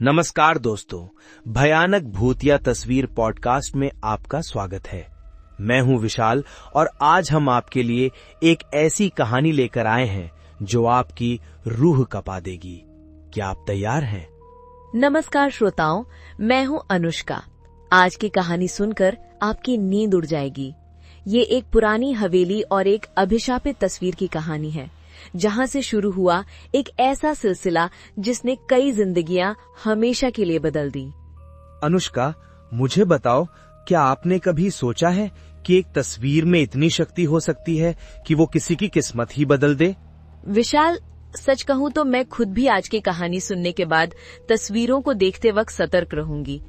नमस्कार दोस्तों, भयानक भूतिया तस्वीर पॉडकास्ट में आपका स्वागत है। मैं हूं विशाल और आज हम आपके लिए एक ऐसी कहानी लेकर आए हैं जो आपकी रूह कपा देगी। क्या आप तैयार हैं? नमस्कार श्रोताओं, मैं हूं अनुष्का। आज की कहानी सुनकर आपकी नींद उड़ जाएगी। ये एक पुरानी हवेली और एक अभिशापित तस्वीर की कहानी है, जहां से शुरू हुआ एक ऐसा सिलसिला जिसने कई जिंदगियां हमेशा के लिए बदल दी। अनुष्का, मुझे बताओ, क्या आपने कभी सोचा है कि एक तस्वीर में इतनी शक्ति हो सकती है कि वो किसी की किस्मत ही बदल दे? विशाल, सच कहूं तो मैं खुद भी आज की कहानी सुनने के बाद तस्वीरों को देखते वक्त सतर्क रहूंगी।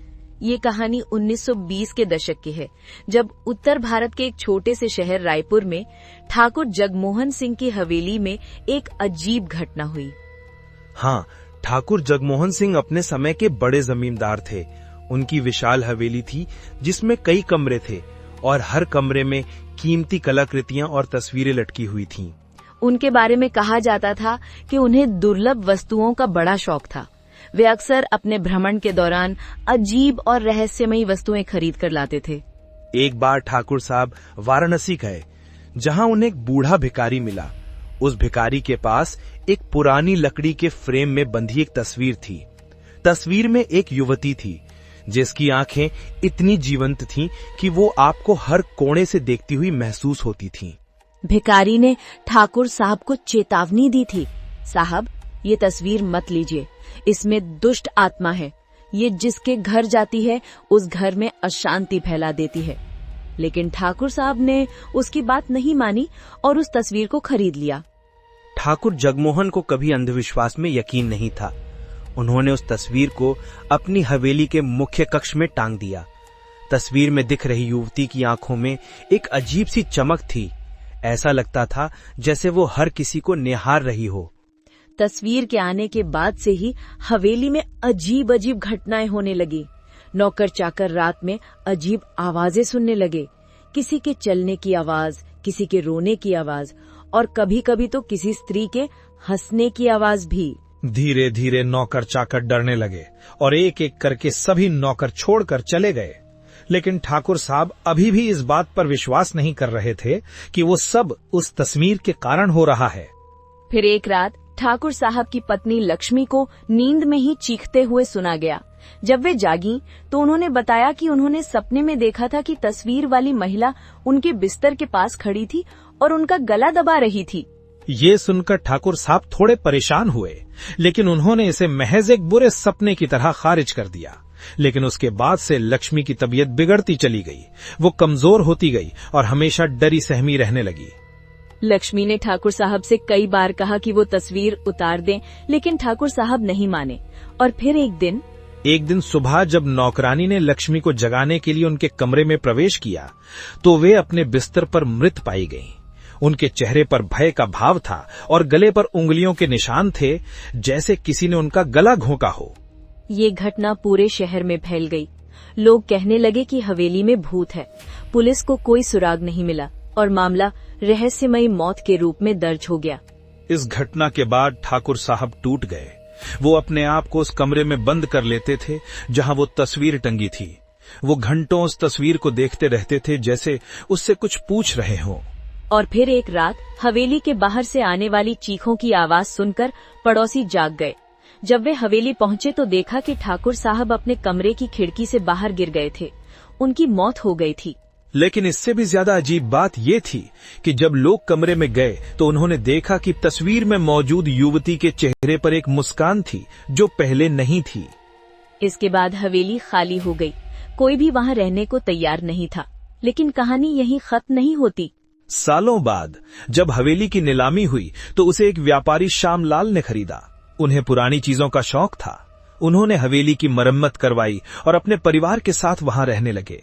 ये कहानी 1920 के दशक की है, जब उत्तर भारत के एक छोटे से शहर रायपुर में ठाकुर जगमोहन सिंह की हवेली में एक अजीब घटना हुई। हाँ, ठाकुर जगमोहन सिंह अपने समय के बड़े जमींदार थे। उनकी विशाल हवेली थी जिसमें कई कमरे थे और हर कमरे में कीमती कलाकृतियां और तस्वीरें लटकी हुई थीं। उनके बारे में कहा जाता था कि उन्हें दुर्लभ वस्तुओं का बड़ा शौक था। वे अक्सर अपने भ्रमण के दौरान अजीब और रहस्यमयी वस्तुएं खरीद कर लाते थे। एक बार ठाकुर साहब वाराणसी गए, जहां उन्हें एक बूढ़ा भिखारी मिला। उस भिखारी के पास एक पुरानी लकड़ी के फ्रेम में बंधी एक तस्वीर थी। तस्वीर में एक युवती थी जिसकी आंखें इतनी जीवंत थीं कि वो आपको हर कोने से देखती हुई महसूस होती थीं। भिखारी ने ठाकुर साहब को चेतावनी दी थी, साहब, ये तस्वीर मत लीजिए, इसमें दुष्ट आत्मा है। ये जिसके घर जाती है उस घर में अशांति फैला देती है। लेकिन ठाकुर साहब ने उसकी बात नहीं मानी और उस तस्वीर को खरीद लिया। ठाकुर जगमोहन को कभी अंधविश्वास में यकीन नहीं था। उन्होंने उस तस्वीर को अपनी हवेली के मुख्य कक्ष में टांग दिया। तस्वीर में दिख रही युवती की आंखों में एक अजीब सी चमक थी। ऐसा लगता था जैसे वो हर किसी को निहार रही हो। तस्वीर के आने के बाद से ही हवेली में अजीब अजीब घटनाएं होने लगी। नौकर चाकर रात में अजीब आवाजें सुनने लगे, किसी के चलने की आवाज, किसी के रोने की आवाज और कभी कभी तो किसी स्त्री के हंसने की आवाज भी। धीरे धीरे नौकर चाकर डरने लगे और एक एक करके सभी नौकर छोड़कर चले गए। लेकिन ठाकुर साहब अभी भी इस बात पर विश्वास नहीं कर रहे थे कि वो सब उस तस्वीर के कारण हो रहा है। फिर एक रात ठाकुर साहब की पत्नी लक्ष्मी को नींद में ही चीखते हुए सुना गया। जब वे जागी तो उन्होंने बताया कि उन्होंने सपने में देखा था कि तस्वीर वाली महिला उनके बिस्तर के पास खड़ी थी और उनका गला दबा रही थी। ये सुनकर ठाकुर साहब थोड़े परेशान हुए, लेकिन उन्होंने इसे महज एक बुरे सपने की तरह खारिज कर दिया। लेकिन उसके बाद से लक्ष्मी की तबीयत बिगड़ती चली गई। वो कमजोर होती गई और हमेशा डरी सहमी रहने लगी। लक्ष्मी ने ठाकुर साहब से कई बार कहा कि वो तस्वीर उतार दें, लेकिन ठाकुर साहब नहीं माने। और फिर एक दिन सुबह जब नौकरानी ने लक्ष्मी को जगाने के लिए उनके कमरे में प्रवेश किया तो वे अपने बिस्तर पर मृत पाई गईं। उनके चेहरे पर भय का भाव था और गले पर उंगलियों के निशान थे, जैसे किसी ने उनका गला घोंका हो। ये घटना पूरे शहर में फैल गई। लोग कहने लगे कि हवेली में भूत है। पुलिस को कोई सुराग नहीं मिला और मामला रहस्यमयी मौत के रूप में दर्ज हो गया। इस घटना के बाद ठाकुर साहब टूट गए। वो अपने आप को उस कमरे में बंद कर लेते थे जहां वो तस्वीर टंगी थी। वो घंटों उस तस्वीर को देखते रहते थे, जैसे उससे कुछ पूछ रहे हों। और फिर एक रात हवेली के बाहर से आने वाली चीखों की आवाज सुनकर पड़ोसी जाग गए। जब वे हवेली पहुंचे तो देखा कि ठाकुर साहब अपने कमरे की खिड़की से बाहर गिर गए थे। उनकी मौत हो गई थी। लेकिन इससे भी ज्यादा अजीब बात ये थी कि जब लोग कमरे में गए तो उन्होंने देखा कि तस्वीर में मौजूद युवती के चेहरे पर एक मुस्कान थी जो पहले नहीं थी। इसके बाद हवेली खाली हो गई। कोई भी वहां रहने को तैयार नहीं था। लेकिन कहानी यहीं खत्म नहीं होती। सालों बाद जब हवेली की नीलामी हुई तो उसे एक व्यापारी श्यामलाल ने खरीदा। उन्हें पुरानी चीजों का शौक था। उन्होंने हवेली की मरम्मत करवाई और अपने परिवार के साथ वहां रहने लगे।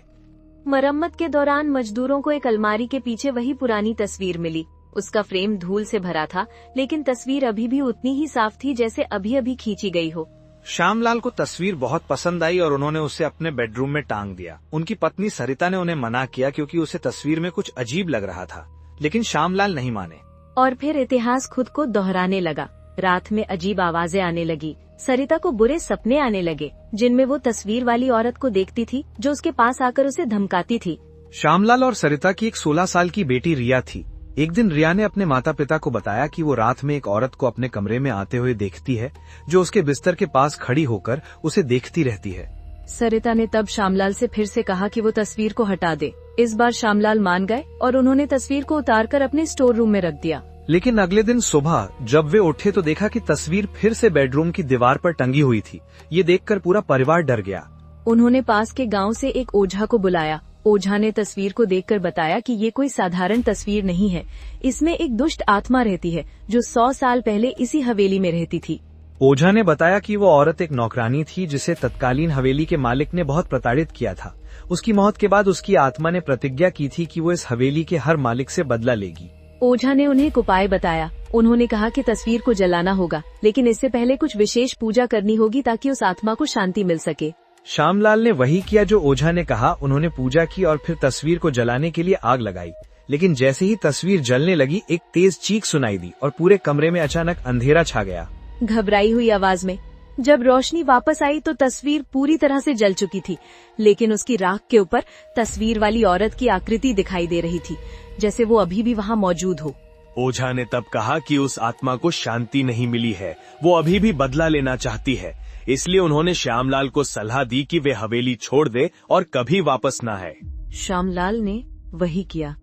मरम्मत के दौरान मजदूरों को एक अलमारी के पीछे वही पुरानी तस्वीर मिली। उसका फ्रेम धूल से भरा था, लेकिन तस्वीर अभी भी उतनी ही साफ थी जैसे अभी अभी खींची गई हो। श्यामलाल को तस्वीर बहुत पसंद आई और उन्होंने उसे अपने बेडरूम में टांग दिया। उनकी पत्नी सरिता ने उन्हें मना किया क्योंकि उसे तस्वीर में कुछ अजीब लग रहा था, लेकिन श्यामलाल नहीं माने। और फिर इतिहास खुद को दोहराने लगा। रात में अजीब आवाजें आने लगी, सरिता को बुरे सपने आने लगे, जिनमें वो तस्वीर वाली औरत को देखती थी जो उसके पास आकर उसे धमकाती थी। श्यामलाल और सरिता की एक 16 साल की बेटी रिया थी। एक दिन रिया ने अपने माता पिता को बताया कि वो रात में एक औरत को अपने कमरे में आते हुए देखती है, जो उसके बिस्तर के पास खड़ी होकर उसे देखती रहती है। सरिता ने तब श्यामलाल से फिर से कहा कि वो तस्वीर को हटा दे। इस बार श्यामलाल मान गए और उन्होंने तस्वीर को उतारकर अपने स्टोर रूम में रख दिया। लेकिन अगले दिन सुबह जब वे उठे तो देखा कि तस्वीर फिर से बेडरूम की दीवार पर टंगी हुई थी। ये देखकर पूरा परिवार डर गया। उन्होंने पास के गांव से एक ओझा को बुलाया। ओझा ने तस्वीर को देखकर बताया कि ये कोई साधारण तस्वीर नहीं है, इसमें एक दुष्ट आत्मा रहती है जो 100 साल पहले इसी हवेली में रहती थी। ओझा ने बताया कि वो औरत एक नौकरानी थी जिसे तत्कालीन हवेली के मालिक ने बहुत प्रताड़ित किया था। उसकी मौत के बाद उसकी आत्मा ने प्रतिज्ञा की थी कि वो इस हवेली के हर मालिक से बदला लेगी। ओझा ने उन्हें एक उपाय बताया। उन्होंने कहा कि तस्वीर को जलाना होगा, लेकिन इससे पहले कुछ विशेष पूजा करनी होगी ताकि उस आत्मा को शांति मिल सके। श्यामलाल ने वही किया जो ओझा ने कहा। उन्होंने पूजा की और फिर तस्वीर को जलाने के लिए आग लगाई। लेकिन जैसे ही तस्वीर जलने लगी, एक तेज चीख सुनाई दी और पूरे कमरे में अचानक अंधेरा छा गया। घबराई हुई आवाज में जब रोशनी वापस आई तो तस्वीर पूरी तरह से जल चुकी थी, लेकिन उसकी राख के ऊपर तस्वीर वाली औरत की आकृति दिखाई दे रही थी, जैसे वो अभी भी वहाँ मौजूद हो। ओझा ने तब कहा कि उस आत्मा को शांति नहीं मिली है, वो अभी भी बदला लेना चाहती है। इसलिए उन्होंने श्यामलाल को सलाह दी कि वे हवेली छोड़ दे और कभी वापस न आए। श्यामलाल ने वही किया।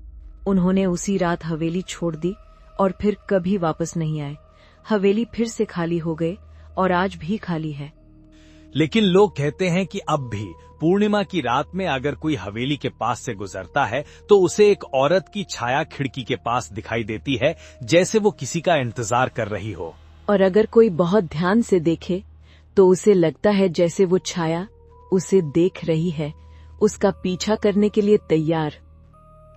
उन्होंने उसी रात हवेली छोड़ दी और फिर कभी वापस नहीं आए। हवेली फिर से खाली हो गई और आज भी खाली है। लेकिन लोग कहते हैं कि अब भी पूर्णिमा की रात में अगर कोई हवेली के पास से गुजरता है तो उसे एक औरत की छाया खिड़की के पास दिखाई देती है, जैसे वो किसी का इंतजार कर रही हो। और अगर कोई बहुत ध्यान से देखे तो उसे लगता है जैसे वो छाया उसे देख रही है, उसका पीछा करने के लिए तैयार।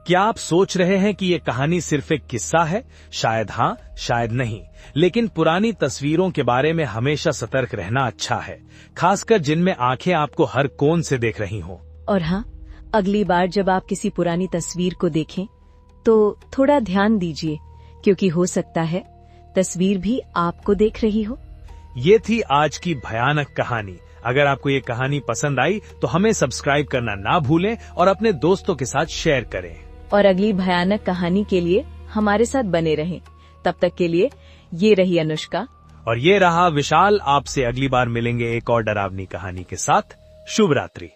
क्या आप सोच रहे हैं कि ये कहानी सिर्फ एक किस्सा है? शायद हाँ, शायद नहीं। लेकिन पुरानी तस्वीरों के बारे में हमेशा सतर्क रहना अच्छा है, खासकर जिनमें आंखें आपको हर कोण से देख रही हों। और हाँ, अगली बार जब आप किसी पुरानी तस्वीर को देखें तो थोड़ा ध्यान दीजिए, क्योंकि हो सकता है तस्वीर भी आपको देख रही हो। ये थी आज की भयानक कहानी। अगर आपको ये कहानी पसंद आई तो हमें सब्सक्राइब करना ना भूलें और अपने दोस्तों के साथ शेयर करें। और अगली भयानक कहानी के लिए हमारे साथ बने रहें। तब तक के लिए ये रही अनुष्का और ये रहा विशाल। आपसे अगली बार मिलेंगे एक और डरावनी कहानी के साथ। शुभ रात्रि।